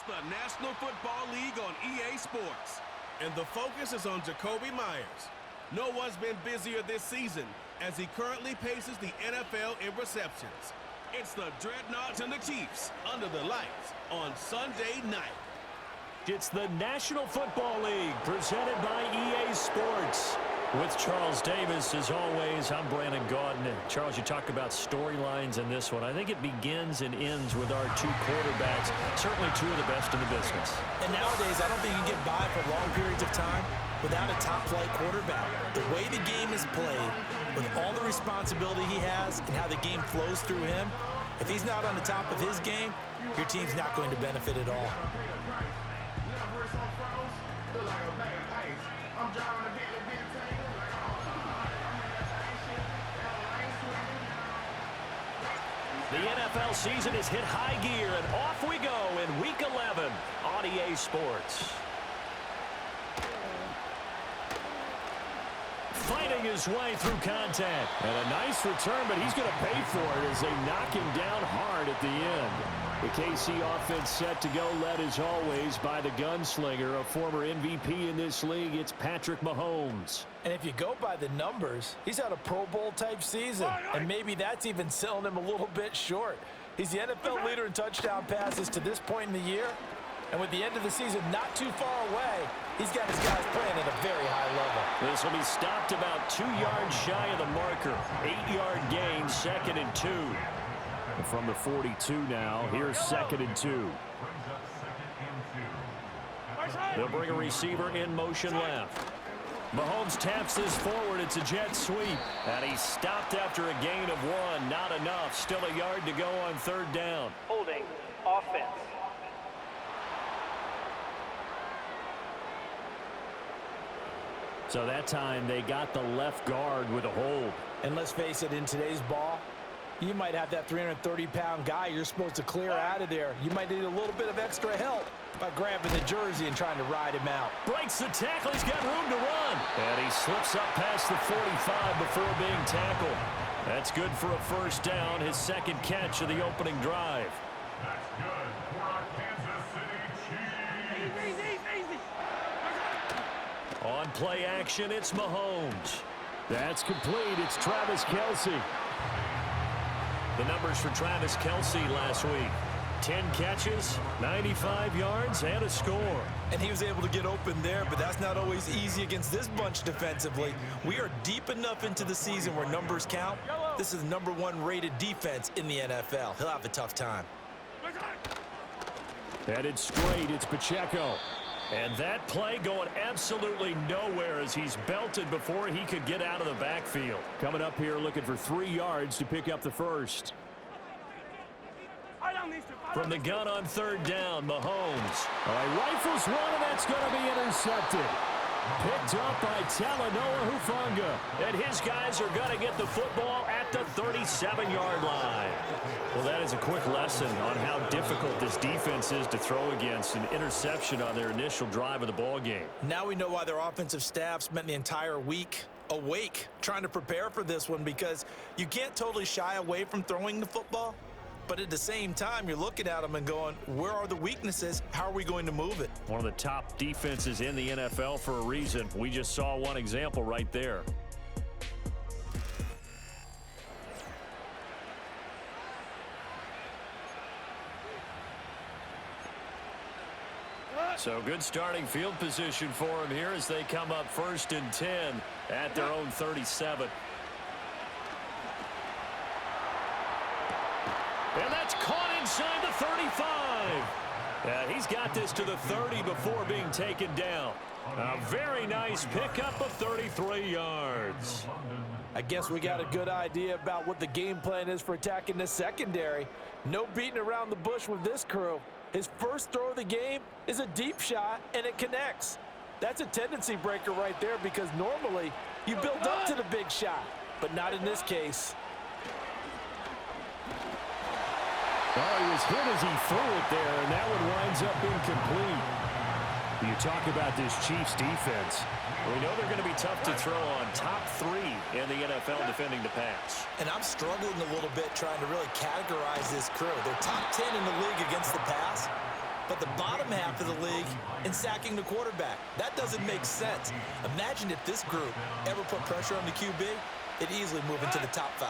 It's the National Football League on EA Sports. And the focus is on Jacoby Myers. No one's been busier this season as he currently paces the NFL in receptions. It's the Dreadnoughts and the Chiefs under the lights on Sunday night. It's the National Football League presented by EA Sports. With Charles Davis, as always, I'm Brandon Gaudin. Charles, you talk about storylines in this one. I think it begins and ends with our two quarterbacks, certainly two of the best in the business. And nowadays, I don't think you can get by for long periods of time without a top-flight quarterback. The way the game is played, with all the responsibility he has and how the game flows through him, if he's not on the top of his game, your team's not going to benefit at all. The NFL season is hit high gear, and off we go in Week 11 on EA Sports. Fighting his way through contact. And a nice return, but he's going to pay for it as they knock him down hard at the end. The KC offense set to go, led as always by the gunslinger, a former MVP in this league. It's Patrick Mahomes. And if you go by the numbers, he's had a Pro Bowl type season, and maybe that's even selling him a little bit short. He's the NFL leader in touchdown passes to this point in the year, and with the end of the season not too far away, he's got his guys playing at a very high level. This will be stopped about 2 yards shy of the marker. 8-yard gain, 2nd and 2. And from the 42 now, here's 2nd and 2. They'll bring a receiver in motion left. Mahomes taps this forward. It's a jet sweep. And he's stopped after a gain of 1. Not enough. Still a yard to go on 3rd down. Holding offense. So that time they got the left guard with a hold. And let's face it, in today's ball, you might have that 330-pound guy you're supposed to clear out of there. You might need a little bit of extra help by grabbing the jersey and trying to ride him out. Breaks the tackle. He's got room to run. And he slips up past the 45 before being tackled. That's good for a 1st down, his 2nd catch of the opening drive. That's good for our Kansas City Chiefs. On play action, it's Mahomes. That's complete. It's Travis Kelce. The numbers for Travis Kelce last week. 10 catches, 95 yards, and a score. And he was able to get open there, but that's not always easy against this bunch defensively. We are deep enough into the season where numbers count. This is the #1 rated defense in the NFL. He'll have a tough time. Headed straight, it's Pacheco. And that play going absolutely nowhere as he's belted before he could get out of the backfield. Coming up here looking for 3 yards to pick up the 1st. From the gun on 3rd down, Mahomes. Rifles one, and that's going to be intercepted. Picked up by Talanoa Hufanga. And his guys are going to get the football at the 37-yard line. Well, that is a quick lesson on how difficult this defense is to throw against. An interception on their initial drive of the ball game. Now we know why their offensive staff spent the entire week awake trying to prepare for this one, because you can't totally shy away from throwing the football. But at the same time, you're looking at them and going, where are the weaknesses? How are we going to move it? One of the top defenses in the NFL for a reason. We just saw one example right there. So good starting field position for him here as they come up 1st and 10 at their own 37. And that's caught inside the 35. He's got this to the 30 before being taken down. A very nice pickup of 33 yards. I guess we got a good idea about what the game plan is for attacking this secondary. No beating around the bush with this crew. His first throw of the game is a deep shot, and it connects. That's a tendency breaker right there, because normally you build up to the big shot, but not in this case. Oh, he was hit as he threw it there, and that one winds up incomplete. You talk about this Chiefs defense. We know they're going to be tough to throw on. Top 3 in the NFL defending the pass. And I'm struggling a little bit trying to really categorize this crew. They're top 10 in the league against the pass, but the bottom half of the league in sacking the quarterback. That doesn't make sense. Imagine if this group ever put pressure on the QB, it'd easily move into the top 5.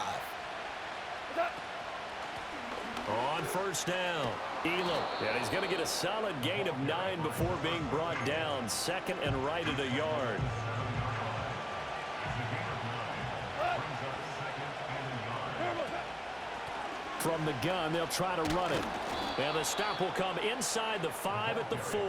On first down, Elam. And he's going to get a solid gain of 9 before being brought down. Second and right at a yard. From the gun, they'll try to run it. And the stop will come inside the 5 at the 4.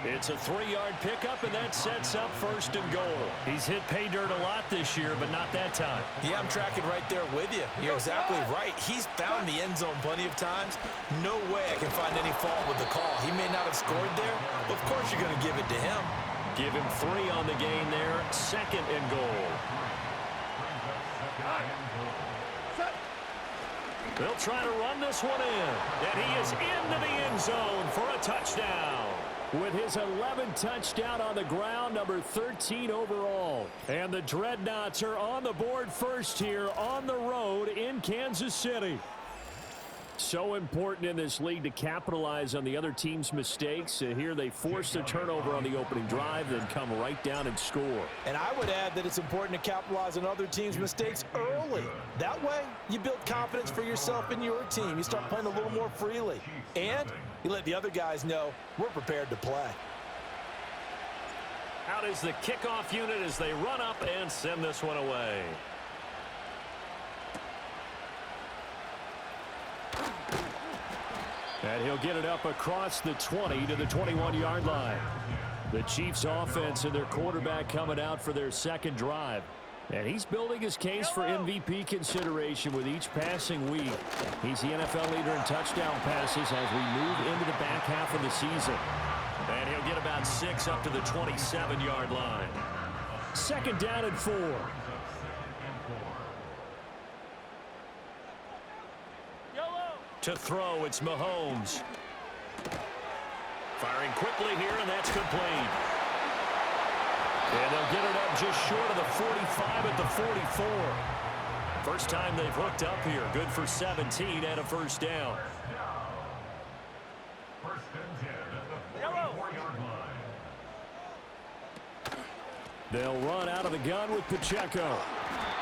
It's a 3-yard pickup, and that sets up first and goal. He's hit pay dirt a lot this year, but not that time. Yeah, I'm tracking right there with you. You're exactly right. He's found the end zone plenty of times. No way I can find any fault with the call. He may not have scored there, but of course you're going to give it to him. Give him 3 on the gain there. Second and goal. They'll try to run this one in. And he is into the end zone for a touchdown. With his 11th touchdown on the ground, number 13 overall. And the Dreadnoughts are on the board first here on the road in Kansas City. So important in this league to capitalize on the other team's mistakes. Here they force the turnover on the opening drive, then come right down and score. And I would add that it's important to capitalize on other teams' mistakes early. That way, you build confidence for yourself and your team. You start playing a little more freely. And you let the other guys know we're prepared to play. Out is the kickoff unit as they run up and send this one away. And he'll get it up across the 20 to the 21-yard line. The Chiefs offense and their quarterback coming out for their second drive. And he's building his case for MVP consideration with each passing week. He's the NFL leader in touchdown passes as we move into the back half of the season. And he'll get about 6 up to the 27-yard line. Second down and 4. To throw, it's Mahomes. Firing quickly here, and that's complete. And they'll get it up just short of the 45 at the 44. First time they've hooked up here. Good for 17 and a first down. First and 10 at the 44-yard line. They'll run out of the gun with Pacheco.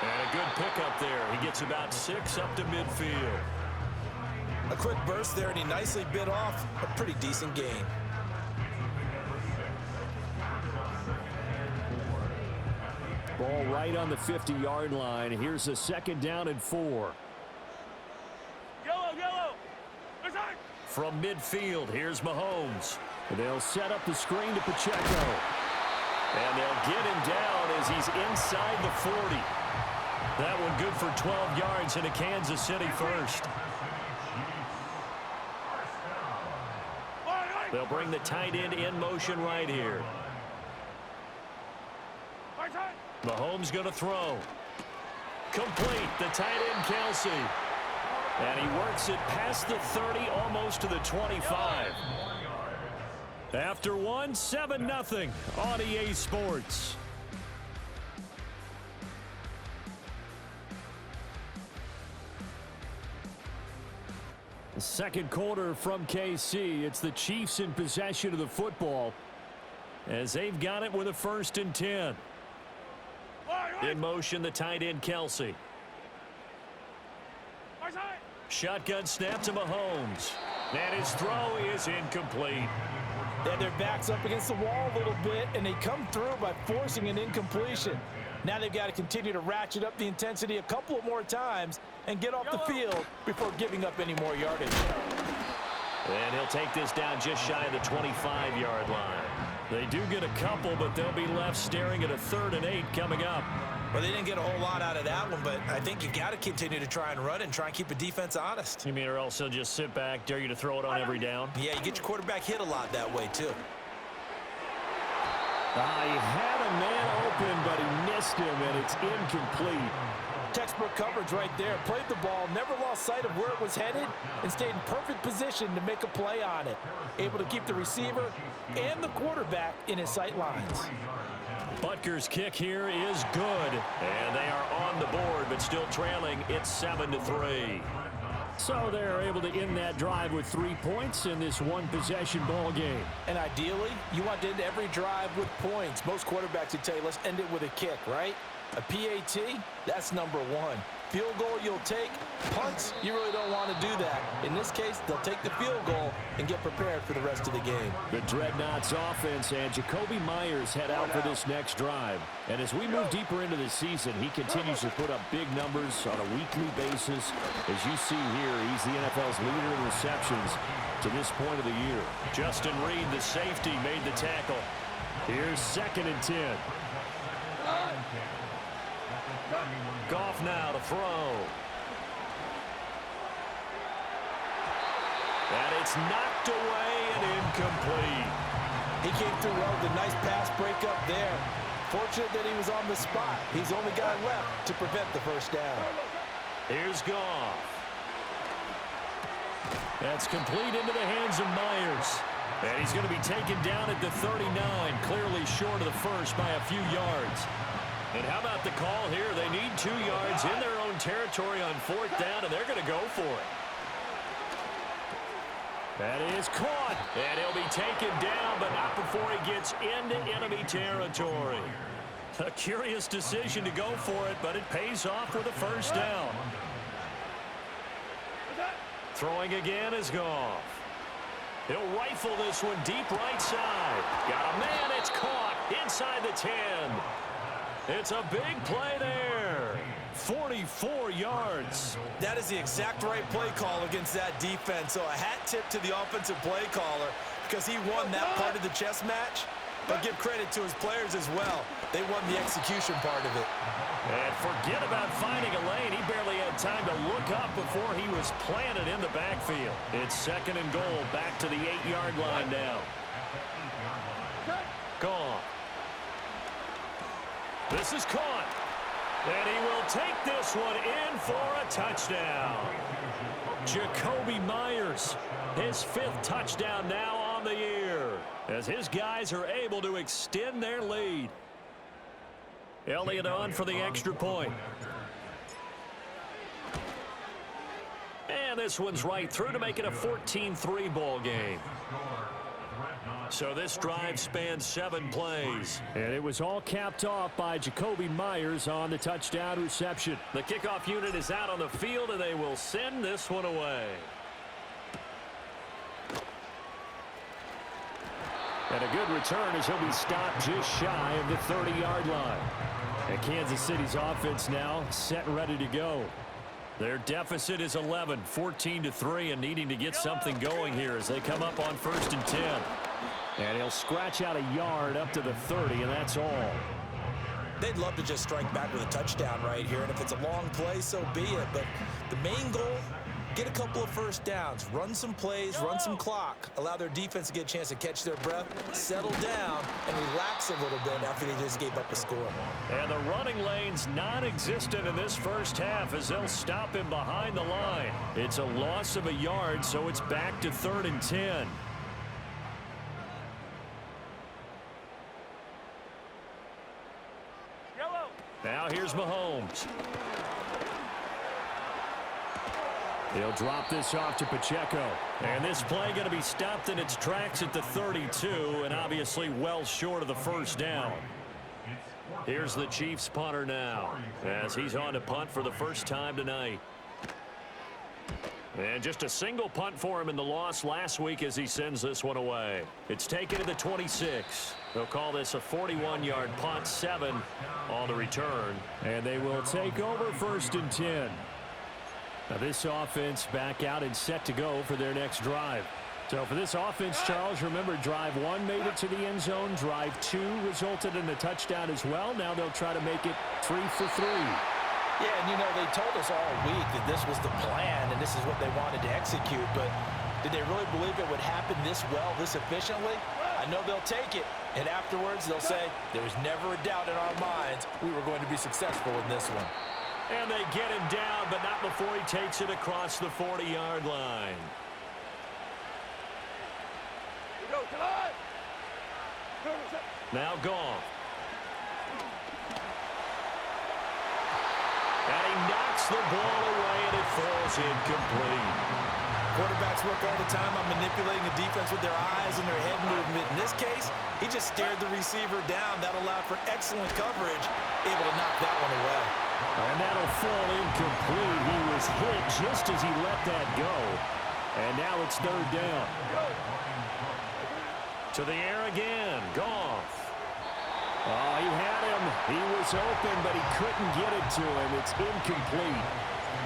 And a good pickup there. He gets about 6 up to midfield. A quick burst there, and he nicely bit off a pretty decent gain. Ball right on the 50-yard line. Here's a second down and 4. From midfield, here's Mahomes. They'll set up the screen to Pacheco. And they'll get him down as he's inside the 40. That one good for 12 yards into Kansas City first. They'll bring the tight end in motion right here. Mahomes going to throw. Complete, the tight end Kelsey. And he works it past the 30, almost to the 25. After one, 7-0 on EA Sports. The second quarter from KC. It's the Chiefs in possession of the football as they've got it with a 1st and 10. In motion, the tight end Kelsey. Shotgun snap to Mahomes. And his throw is incomplete. Yeah, their back's up against the wall a little bit, and they come through by forcing an incompletion. Now they've got to continue to ratchet up the intensity a couple of more times and get off the field before giving up any more yardage. And he'll take this down just shy of the 25-yard line. They do get a couple, but they'll be left staring at a 3rd and 8 coming up. Well, they didn't get a whole lot out of that one, but I think you've got to continue to try and run and try and keep the defense honest. You mean or else they'll just sit back, dare you to throw it on every down? Yeah, you get your quarterback hit a lot that way, too. He had a man open, but he missed him, and it's incomplete. Textbook coverage right there. Played the ball, never lost sight of where it was headed, and stayed in perfect position to make a play on it. Able to keep the receiver and the quarterback in his sight lines. Butker's kick here is good, and they are on the board, but still trailing. It's 7-3. So they're able to end that drive with 3 points in this one-possession ball game. And ideally, you want to end every drive with points. Most quarterbacks would tell you, let's end it with a kick, right? A PAT, that's number one. Field goal you'll take. Punts, you really don't want to do that. In this case, they'll take the field goal and get prepared for the rest of the game. The Dreadnoughts offense and Jacoby Myers head out for this next drive. And as we move deeper into the season, he continues to put up big numbers on a weekly basis. As you see here, he's the NFL's leader in receptions to this point of the year. Justin Reed, the safety, made the tackle. Here's 2nd and 10. Goff now to throw. And it's knocked away and incomplete. He came through well with a nice pass breakup there. Fortunate that he was on the spot. He's the only guy left to prevent the first down. Here's Goff. That's complete into the hands of Myers. And he's going to be taken down at the 39, clearly short of the first by a few yards. And how about the call here? They need 2 yards in their own territory on 4th down, and they're going to go for it. That is caught, and he'll be taken down, but not before he gets into enemy territory. A curious decision to go for it, but it pays off with a first down. Throwing again is Goff. He'll rifle this one deep right side. Got a man, it's caught inside the 10. It's a big play there. 44 yards. That is the exact right play call against that defense. So a hat tip to the offensive play caller because he won that part of the chess match. But give credit to his players as well. They won the execution part of it. And forget about finding a lane. He barely had time to look up before he was planted in the backfield. It's 2nd and goal, back to the 8-yard line now. Gone. This is caught. And he will take this one in for a touchdown. Jacoby Myers, his 5th touchdown now on the year, as his guys are able to extend their lead. Elliott on for the extra point. And this one's right through to make it a 14-3 ball game. So this drive spans 7 plays. And it was all capped off by Jacoby Myers on the touchdown reception. The kickoff unit is out on the field, and they will send this one away. And a good return as he'll be stopped just shy of the 30-yard line. And Kansas City's offense now set and ready to go. Their deficit is 11, 14-3, and needing to get something going here as they come up on 1st and 10. And he'll scratch out a yard up to the 30, and that's all. They'd love to just strike back with a touchdown right here, and if it's a long play, so be it. But the main goal, get a couple of first downs, run some plays, run some clock, allow their defense to get a chance to catch their breath, settle down, and relax a little bit after they just gave up a score. And the running lane's non-existent in this first half as they'll stop him behind the line. It's a loss of a yard, so it's back to 3rd and 10. Now here's Mahomes. He'll drop this off to Pacheco. And this play going to be stopped in its tracks at the 32, and obviously well short of the first down. Here's the Chiefs punter now as he's on to punt for the first time tonight. And just a single punt for him in the loss last week as he sends this one away. It's taken to the 26. They'll call this a 41-yard punt, 7 on the return. And they will take over 1st and 10. Now this offense back out and set to go for their next drive. So for this offense, Charles, remember drive 1 made it to the end zone. Drive 2 resulted in a touchdown as well. Now they'll try to make it 3 for 3. Yeah, and you know, they told us all week that this was the plan and this is what they wanted to execute, but did they really believe it would happen this well, this efficiently? I know they'll take it, and afterwards they'll say, there was never a doubt in our minds we were going to be successful in this one. And they get him down, but not before he takes it across the 40-yard line. Now gone. And he knocks the ball away, and it falls incomplete. Quarterbacks work all the time on manipulating the defense with their eyes and their head movement. In this case, he just stared the receiver down. That allowed for excellent coverage, able to knock that one away. And that'll fall incomplete. He was hit just as he let that go. And now it's third down. To the air again. Goff. Oh, he had him. He was open, but he couldn't get it to him. It's incomplete.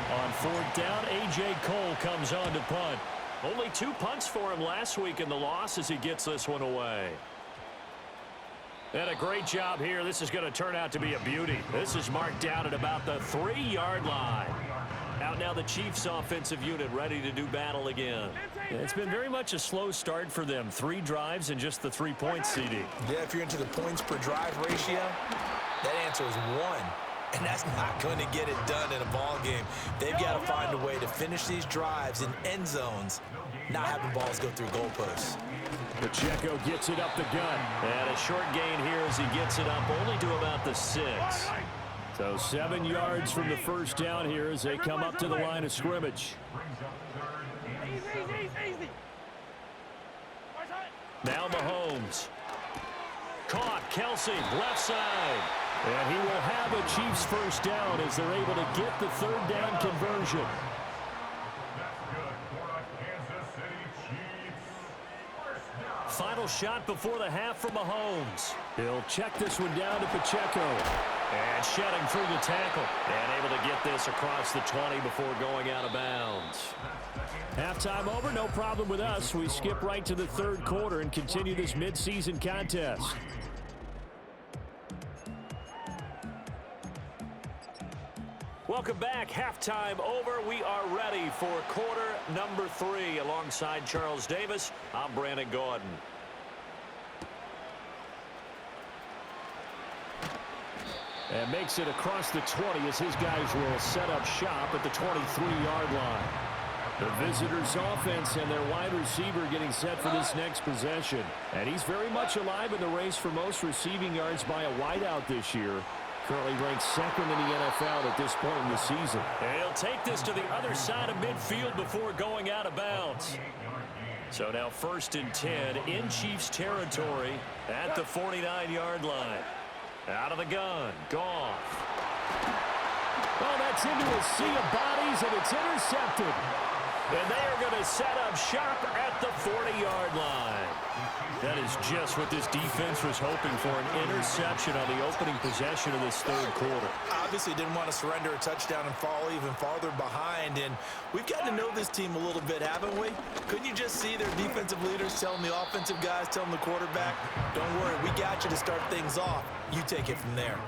On fourth down, A.J. Cole comes on to punt. Only 2 punts for him last week in the loss as he gets this one away. And a great job here. This is going to turn out to be a beauty. This is marked down at about the 3-yard line. Out now the Chiefs offensive unit ready to do battle again. Yeah, it's been very much a slow start for them. 3 drives and just the 3 points, CD. Yeah, if you're into the points per drive ratio, that answer is 1. And that's not going to get it done in a ball game. They've got to find a way to finish these drives in end zones, not having balls go through goalposts. Pacheco gets it up the gut. And a short gain here as he gets it up only to about the 6. So 7 yards from the first down here as they come up to the line of scrimmage. Now Mahomes. Caught. Kelsey, left side. And he will have a Chiefs first down as they're able to get the third down conversion. Final shot before the half for Mahomes. He'll check this one down to Pacheco. And shedding through the tackle. And able to get this across the 20 before going out of bounds. Halftime over, no problem with us. We skip right to the third quarter and continue this midseason contest. Welcome back. Halftime over. We are ready for quarter number 3. Alongside Charles Davis, I'm Brandon Gordon. And makes it across the 20 as his guys will set up shop at the 23-yard line. The visitors' offense and their wide receiver getting set for this next possession. And he's very much alive in the race for most receiving yards by a wideout this year. Currently ranked second in the NFL at this point in the season. And he'll take this to the other side of midfield before going out of bounds. So now 1st and 10 in Chiefs territory at the 49-yard line. Out of the gun, Goff. Well, that's into a sea of bodies, and it's intercepted. And they are going to set up shop at the 40-yard line. That is just what this defense was hoping for, an interception on the opening possession of this third quarter. Obviously didn't want to surrender a touchdown and fall even farther behind, and we've gotten to know this team a little bit, haven't we? Couldn't you just see their defensive leaders telling the offensive guys, telling the quarterback, don't worry, we got you to start things off. You take it from there.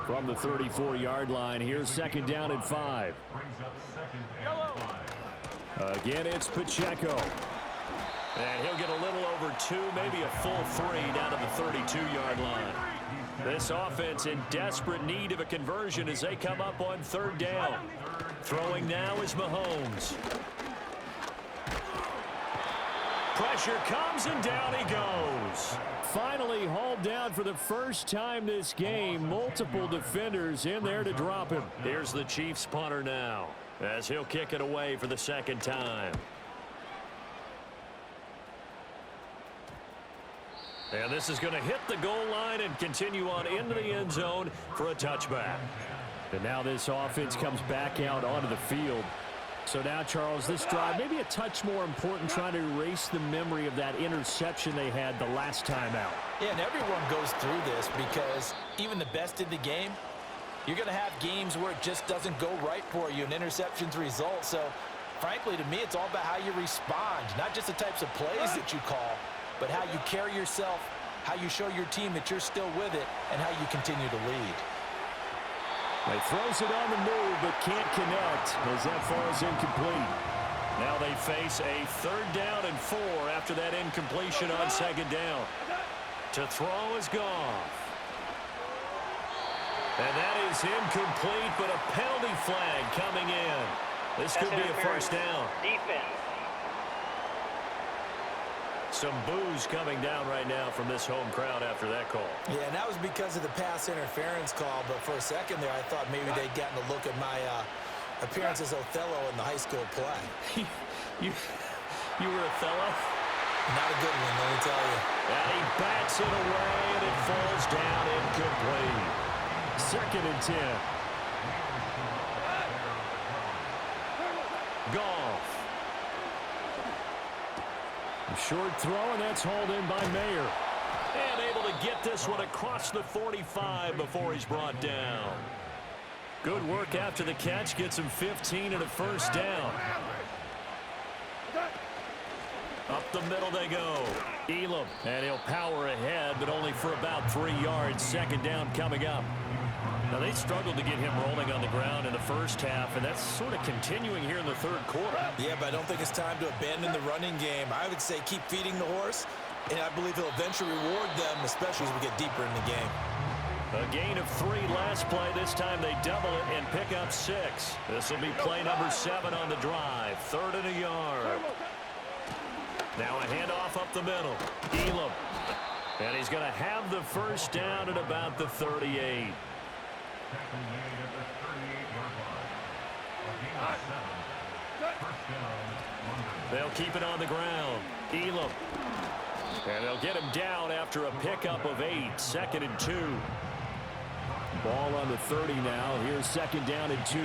From the 34-yard line, here's 2nd down and 5. Again, it's Pacheco. And he'll get a little over 2, maybe a full 3 down to the 32-yard line. This offense in desperate need of a conversion as they come up on 3rd down. Throwing now is Mahomes. Pressure comes and down he goes. Finally hauled down for the first time this game. Multiple defenders in there to drop him. Here's the Chiefs punter now as he'll kick it away for the 2nd time. And this is going to hit the goal line and continue on into the end zone for a touchback. And now this offense comes back out onto the field. So now, Charles, this drive maybe a touch more important, trying to erase the memory of that interception they had the last time out. Yeah, and everyone goes through this because even the best in the game, you're going to have games where it just doesn't go right for you and interceptions result. So, frankly, to me, it's all about how you respond, not just the types of plays that you call, but how you carry yourself, how you show your team that you're still with it, and how you continue to lead. He throws it on the move, but can't connect as that falls incomplete. Now they face a 3rd down and 4 after that incompletion on 2nd down. To throw is Goff. And that is incomplete, but a penalty flag coming in. This could be a 1st down. Defense. Some boos coming down right now from this home crowd after that call. Yeah, and that was because of the pass interference call, but for a second there I thought maybe they'd gotten a look at my appearance as Othello in the high school play. you were Othello? Not a good one, let me tell you. And he bats it away, and it falls down incomplete. 2nd and 10. Goff. A short throw, and that's hauled in by Mayer. And able to get this one across the 45 before he's brought down. Good work after the catch. Gets him 15 and a first down. Up the middle they go. Elam, and he'll power ahead, but only for about 3 yards. 2nd down coming up. Now, they struggled to get him rolling on the ground in the first half, and that's sort of continuing here in the 3rd quarter. Yeah, but I don't think it's time to abandon the running game. I would say keep feeding the horse, and I believe he'll eventually reward them, especially as we get deeper in the game. A gain of 3 last play. This time they double it and pick up 6. This will be play number 7 on the drive. 3rd and a yard. Now a handoff up the middle. Elam. And he's going to have the first down at about the 38. They'll keep it on the ground. Elam. And they'll get him down after a pickup of 8. 2nd and 2. Ball on the 30 now. Here's 2nd down and 2.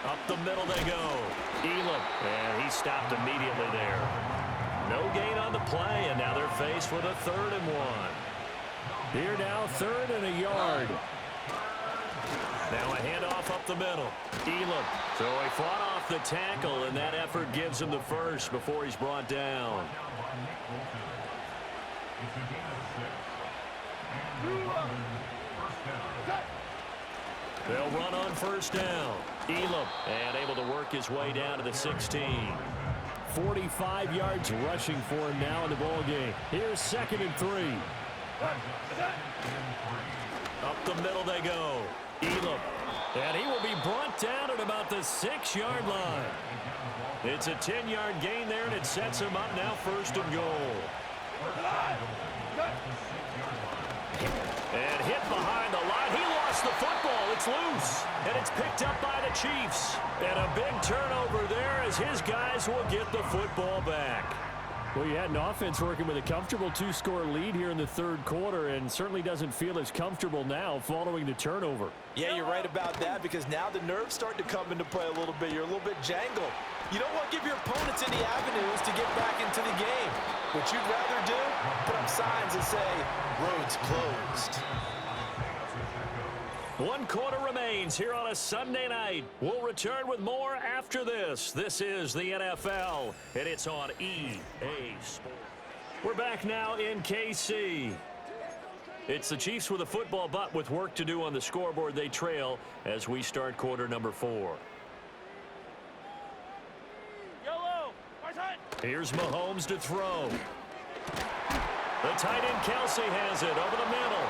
Up the middle they go. Elam. And he stopped immediately there. No gain on the play, and now they're faced with a 3rd and 1. Here now, 3rd and a yard. Now a handoff up the middle. Elam. So he fought off the tackle, and that effort gives him the first before he's brought down. They'll run on first down. Elam, and able to work his way down to the 16. 45 yards rushing for him now in the ball game. Here's 2nd and 3. Up the middle they go. Elam, and he will be brought down at about the 6-yard line. It's a 10-yard gain there, and it sets him up now 1st and goal. And hit behind the line. He lost the football. It's loose. And it's picked up by the Chiefs. And a big turnover there as his guys will get the football back. Well, you had an offense working with a comfortable 2-score lead here in the 3rd quarter, and certainly doesn't feel as comfortable now following the turnover. Yeah, you're right about that, because now the nerves start to come into play a little bit. You're a little bit jangled. You don't want to give your opponents any avenues to get back into the game. What you'd rather do, put up signs that say, roads closed. 1 quarter remains here on a Sunday night. We'll return with more after this. This is the NFL, and it's on EA Sports. We're back now in KC. It's the Chiefs with a football, but with work to do on the scoreboard. They trail as we start quarter number 4. Here's Mahomes to throw. The tight end Kelsey has it over the middle.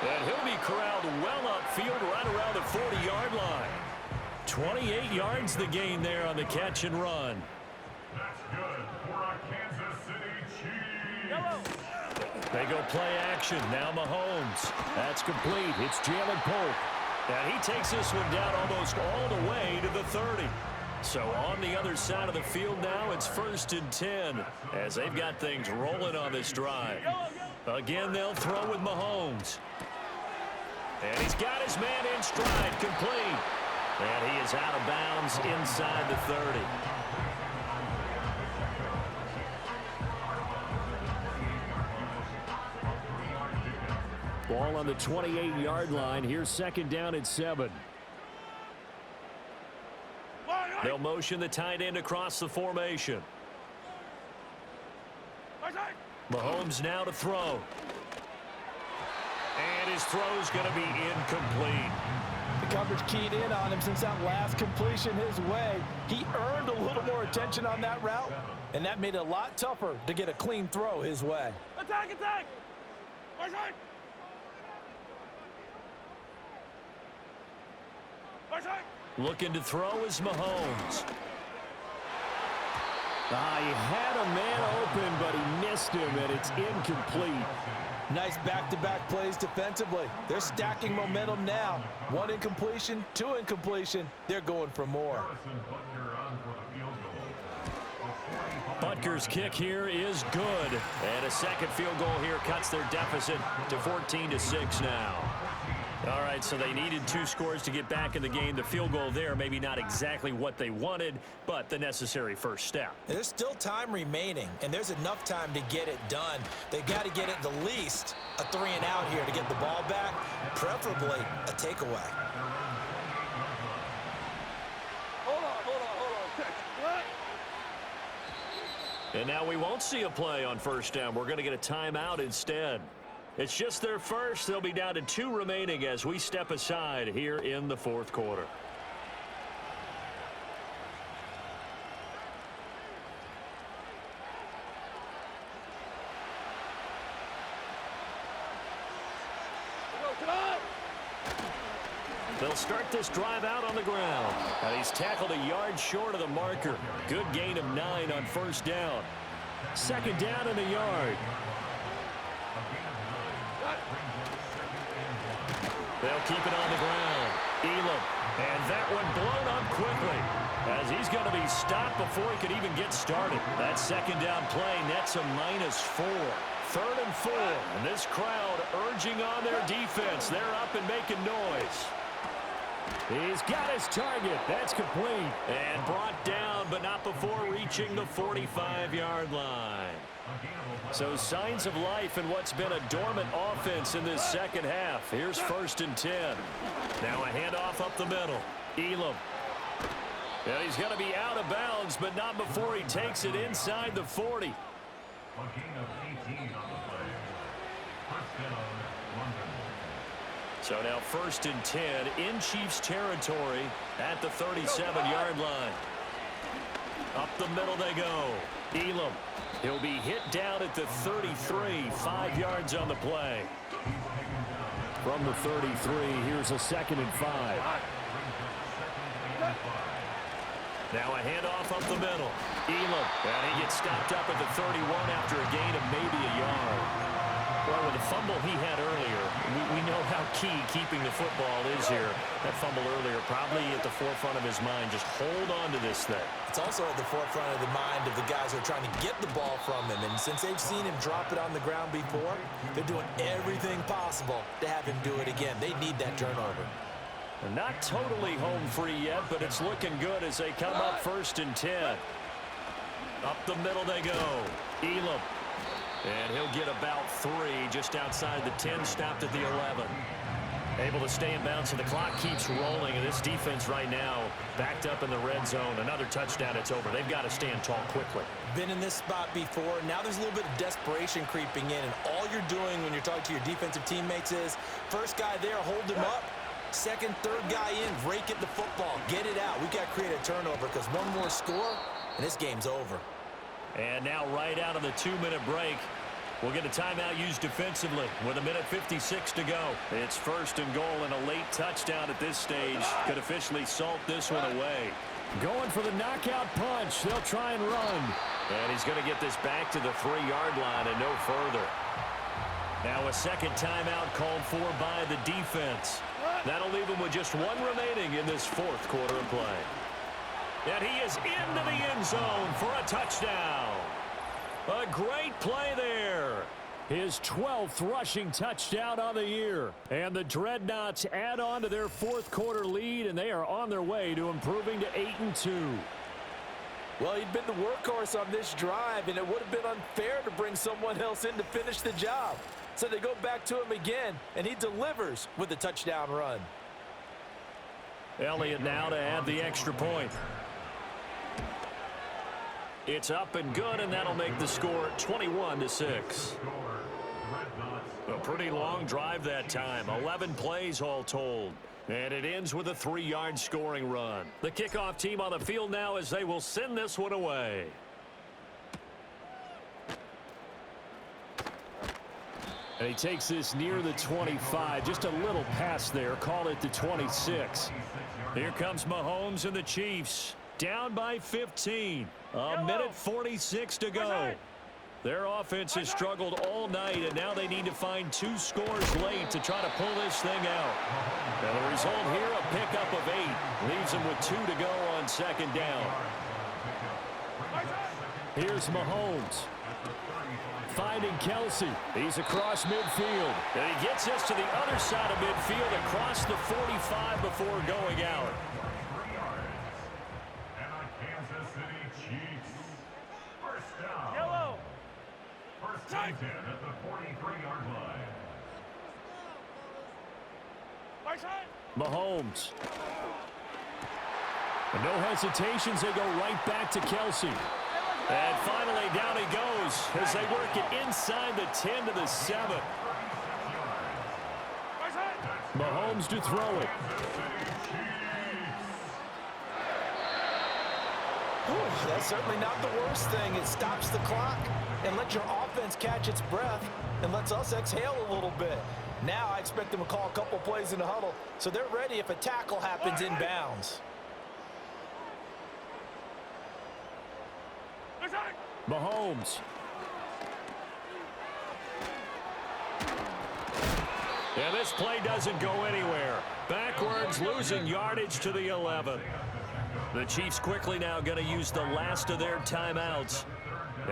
And he'll be corralled well upfield right around the 40-yard line. 28 yards the gain there on the catch and run. That's good for a Kansas City Chiefs. They go play action. Now Mahomes. That's complete. It's Jalen Polk. And he takes this one down almost all the way to the 30. So on the other side of the field now, it's 1st and 10 as they've got things rolling on this drive. Again, they'll throw with Mahomes. And he's got his man in stride, complete. And he is out of bounds inside the 30. Ball on the 28-yard line. Here's 2nd down and 7. They'll motion the tight end across the formation. Mahomes now to throw. And his throw's going to be incomplete. The coverage keyed in on him since that last completion his way. He earned a little more attention on that route, and that made it a lot tougher to get a clean throw his way. Attack, attack! Looking to throw is Mahomes. He had a man open, but he missed him, and it's incomplete. Nice back-to-back plays defensively. They're stacking momentum now. 1 incompletion, 2 incompletion. They're going for more. Butker's kick here is good. And a second field goal here cuts their deficit to 14-6 now. All right, so they needed 2 scores to get back in the game. The field goal there, maybe not exactly what they wanted, but the necessary first step. There's still time remaining, and there's enough time to get it done. They've got to get at the least a 3-and-out here to get the ball back, preferably a takeaway. Hold on. What? And now we won't see a play on first down. We're going to get a timeout instead. It's just their first. They'll be down to 2 remaining as we step aside here in the fourth quarter. They'll start this drive out on the ground. And he's tackled a yard short of the marker. Good gain of 9 on first down. Second down in the yard. They'll keep it on the ground. Elam. And that one blown up quickly as he's going to be stopped before he could even get started. That second down play nets a -4. 3rd and 4. And this crowd urging on their defense. They're up and making noise. He's got his target. That's complete. And brought down, but not before reaching the 45-yard line. So signs of life in what's been a dormant offense in this second half. Here's 1st and 10. Now a handoff up the middle. Elam. And he's going to be out of bounds, but not before he takes it inside the 40. A gain of 18 on the play. First down, London. So now 1st and 10 in Chiefs territory at the 37-yard line. Up the middle they go. Elam. He'll be hit down at the 33, 5 yards on the play. From the 33, here's a 2nd and 5. Now a handoff up the middle. Elam. And he gets stopped up at the 31 after a gain of maybe a yard. Well, with the fumble he had earlier, we know how key keeping the football is here. That fumble earlier probably at the forefront of his mind. Just hold on to this thing. It's also at the forefront of the mind of the guys who are trying to get the ball from him. And since they've seen him drop it on the ground before, they're doing everything possible to have him do it again. They need that turnover. Not totally home free yet, but it's looking good as they come up 1st and 10. Up the middle they go. Elam. And he'll get about 3 just outside the 10, stopped at the 11. Able to stay in bounds, so the clock keeps rolling. And this defense right now backed up in the red zone. Another touchdown, it's over. They've got to stand tall quickly. Been in this spot before. Now there's a little bit of desperation creeping in. And all you're doing when you're talking to your defensive teammates is, first guy there, hold him up. Second, third guy in, rake at the football. Get it out. We've got to create a turnover because one more score, and this game's over. And now right out of the 2-minute break, we'll get a timeout used defensively with 1:56 to go. It's 1st and goal, and a late touchdown at this stage could officially salt this one away. Going for the knockout punch. They'll try and run. And he's going to get this back to the 3-yard line and no further. Now a second timeout called for by the defense. That'll leave him with just 1 remaining in this 4th quarter of play. And he is into the end zone for a touchdown. A great play there. His 12th rushing touchdown on the year. And the Dreadnoughts add on to their 4th quarter lead, and they are on their way to improving to 8-2. Well, he'd been the workhorse on this drive, and it would have been unfair to bring someone else in to finish the job. So they go back to him again, and he delivers with a touchdown run. Elliott now to add the extra point. It's up and good, and that'll make the score 21-6. A pretty long drive that time. 11 plays all told. And it ends with a 3-yard scoring run. The kickoff team on the field now as they will send this one away. And he takes this near the 25. Just a little pass there. Call it the 26. Here comes Mahomes and the Chiefs. Down by 15. 1:46 to go. Their offense has struggled all night, and now they need to find 2 scores late to try to pull this thing out. And the result here, a pickup of 8. Leaves them with 2 to go on second down. Here's Mahomes. Finding Kelsey. He's across midfield. And he gets us to the other side of midfield across the 45 before going out. And the Kansas City Chiefs. First down. Yellow. First and 10 at the 43-yard line. Right side. Mahomes. And no hesitations. They go right back to Kelsey. And finally, down he goes as they work it inside the 10 to the 7. Right side. Mahomes to throw it. Whew, that's certainly not the worst thing. It stops the clock and lets your offense catch its breath and lets us exhale a little bit. Now I expect them to call a couple plays in the huddle so they're ready if a tackle happens in bounds. Right side. Mahomes. And this play doesn't go anywhere. Backwards, losing yardage to the 11. The Chiefs quickly now going to use the last of their timeouts,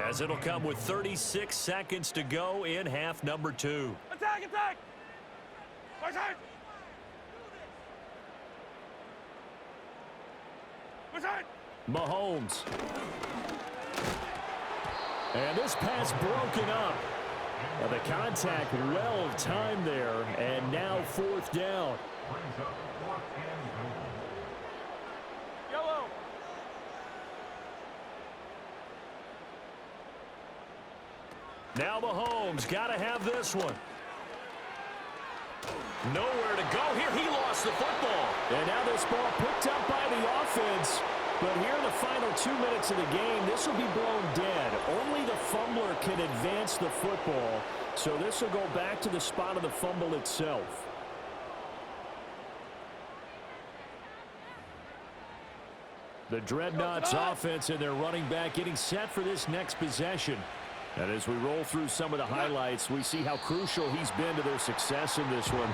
as it'll come with 36 seconds to go in half number 2. Attack, attack. Right side. Right side. Mahomes. And this pass broken up. The contact well timed there, and now 4th down. Brings up 4th and goal. Yellow. Now Mahomes got to have this one. Nowhere to go here. He lost the football. And now this ball picked up by the offense. But here in the final 2 minutes of the game, this will be blown dead. Only the fumbler can advance the football. So this will go back to the spot of the fumble itself. The Dreadnoughts offense and their running back getting set for this next possession. And as we roll through some of the highlights, we see how crucial he's been to their success in this one.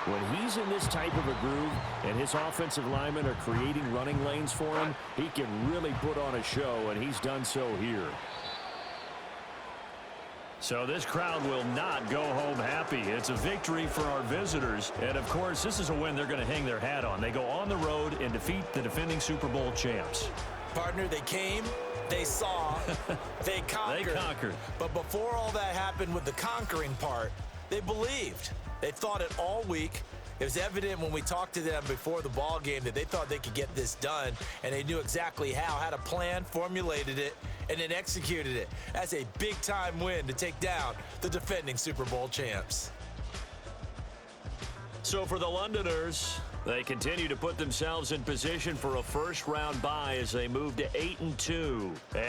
When he's in this type of a groove and his offensive linemen are creating running lanes for him, he can really put on a show, and he's done so here. So this crowd will not go home happy. It's a victory for our visitors. And, of course, this is a win they're going to hang their hat on. They go on the road and defeat the defending Super Bowl champs. Partner, they came, they saw, they conquered. They conquered. But before all that happened with the conquering part, they believed. They thought it all week. It was evident when we talked to them before the ball game that they thought they could get this done, and they knew exactly how, had a plan, formulated it, and then executed it. That's a big-time win to take down the defending Super Bowl champs. So for the Londoners, they continue to put themselves in position for a first-round bye as they move to 8-2.